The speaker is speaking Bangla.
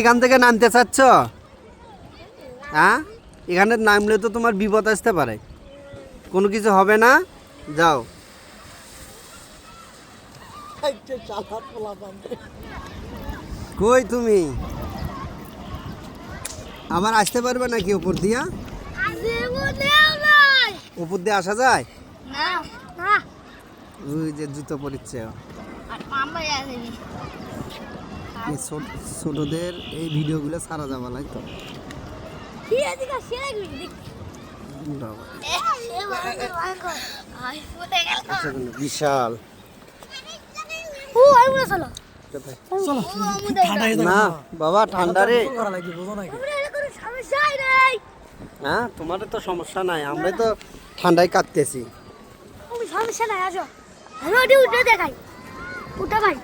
এখান থেকে নামতে চাচ্ছ? হ্যাঁ, এখানে নামলে তো তোমার বিপদ আসতে পারে, কোনো কিছু হবে না, যাও। কই তুমি আবার আসতে পারবে নাকি উপর দিয়া? উপর দিয়ে আসা যায় না? ওই যে জুতো পরিচ্ছে। ছোটদের এই ভিডিওগুলো ছাড়া যাবে না তো। বিশাল না বাবা, ঠান্ডা রে। হ্যাঁ, তোমাদের তো সমস্যা নাই, আমরা তো ঠান্ডায় কাটতেছি। সমস্যা নাই, আসো আমি উঠে দেখাই, উঠা ভাই।